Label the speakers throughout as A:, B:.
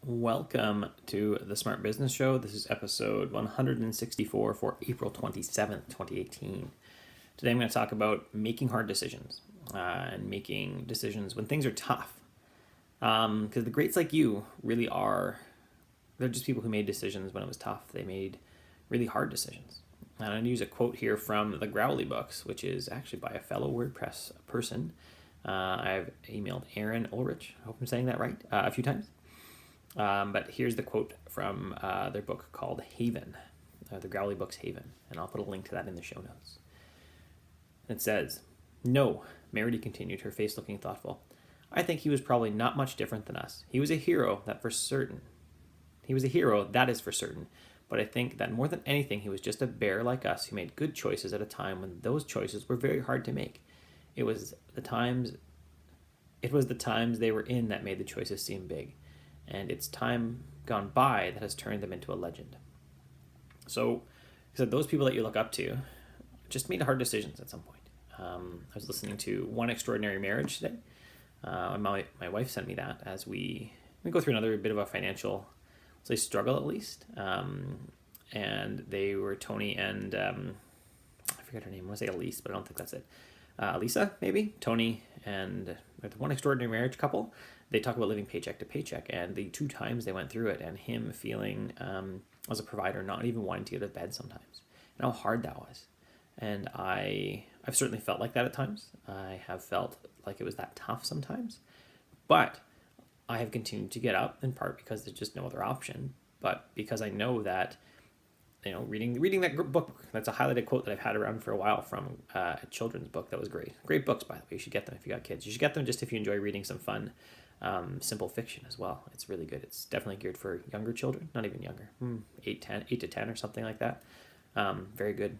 A: Welcome to the Smart Business Show. This is episode 164 for April 27th, 2018. Today I'm going to talk about making hard decisions and making decisions when things are tough. Because the greats like you really are, they're just people who made decisions when it was tough. They made really hard decisions. And I'm going to use a quote here from the Growly books, which is actually by a fellow WordPress person. I've emailed Aaron Ulrich, I hope I'm saying that right, a few times. But here's the quote from their book called Haven, the Growly books Haven, and I'll put a link to that in the show notes. It says, "No," Meredy continued, her face looking thoughtful. "I think he was probably not much different than us. He was a hero, that is for certain. But I think that more than anything, he was just a bear like us who made good choices at a time when those choices were very hard to make. It was the times they were in that made the choices seem big. And it's time gone by that has turned them into a legend." So those people that you look up to just made hard decisions at some point. I was listening to One Extraordinary Marriage today. My wife sent me that as we go through another bit of a financial, struggle at least. And they were Tony and I forget her name. I want to say Elise, but I don't think that's it. Lisa, maybe? Tony and the One Extraordinary Marriage couple. They talk about living paycheck to paycheck and the 2 times they went through it, and him feeling as a provider not even wanting to get out of bed sometimes, and how hard that was. And I've certainly felt like that at times. I have felt like it was that tough sometimes, but I have continued to get up, in part because there's just no other option, but because I know that, reading that book, that's a highlighted quote that I've had around for a while from a children's book that was great books, by the way. You should get them if you got kids. You should get them just if you enjoy reading some fun simple fiction as well. It's really good. It's definitely geared for younger children, not even younger, 8 to 10 or something like that. Very good.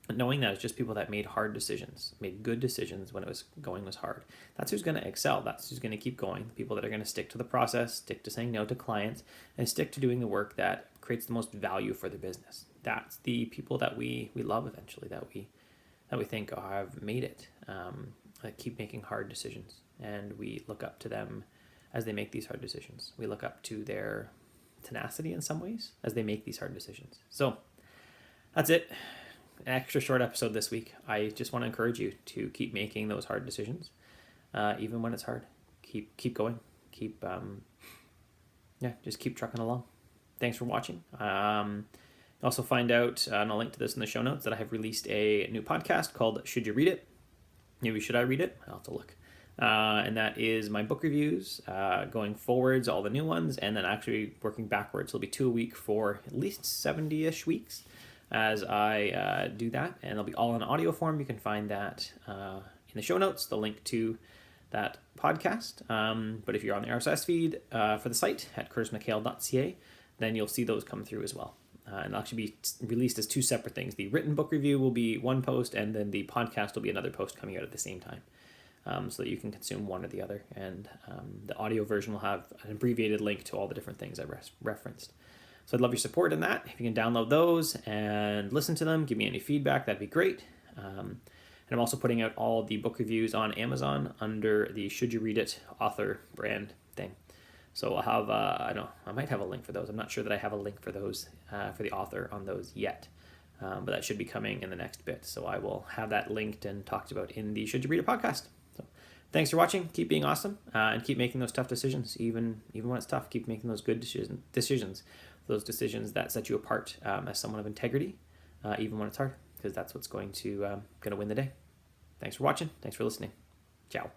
A: Knowing that it's just people that made hard decisions, made good decisions when it was hard. That's who's going to excel. That's who's going to keep going. The people that are going to stick to the process, stick to saying no to clients, and stick to doing the work that creates the most value for the business. That's the people that we love eventually, that we think, oh, I've made it. That keep making hard decisions, and we look up to them as they make these hard decisions. We look up to their tenacity in some ways as they make these hard decisions. So that's it. An extra short episode this week. I just want to encourage you to keep making those hard decisions, even when it's hard. Keep going. Just keep trucking along. Thanks for watching. Also find out, and I'll link to this in the show notes, that I have released a new podcast called Should You Read It? Maybe Should I Read It? I'll have to look. And that is my book reviews, going forwards, all the new ones, and then actually working backwards. It'll be 2 a week for at least 70-ish weeks as I do that, and it'll be all in audio form. You can find that in the show notes, the link to that podcast. But if you're on the RSS feed for the site at curtismchale.ca, then you'll see those come through as well. And they'll actually be released as 2 separate things. The written book review will be one post, and then the podcast will be another post coming out at the same time, so that you can consume one or the other. And the audio version will have an abbreviated link to all the different things I referenced. So I'd love your support in that. If you can download those and listen to them, give me any feedback, that'd be great. And I'm also putting out all the book reviews on Amazon under the Should You Read It author brand thing. So I'll have, I might have a link for those. I'm not sure that I have a link for those, for the author on those yet. But that should be coming in the next bit. So I will have that linked and talked about in the Should You Read It podcast. So thanks for watching. Keep being awesome, and keep making those tough decisions. Even when it's tough, keep making those good decisions. Those decisions that set you apart as someone of integrity, even when it's hard, because that's what's going to win the day. Thanks for watching. Thanks for listening. Ciao.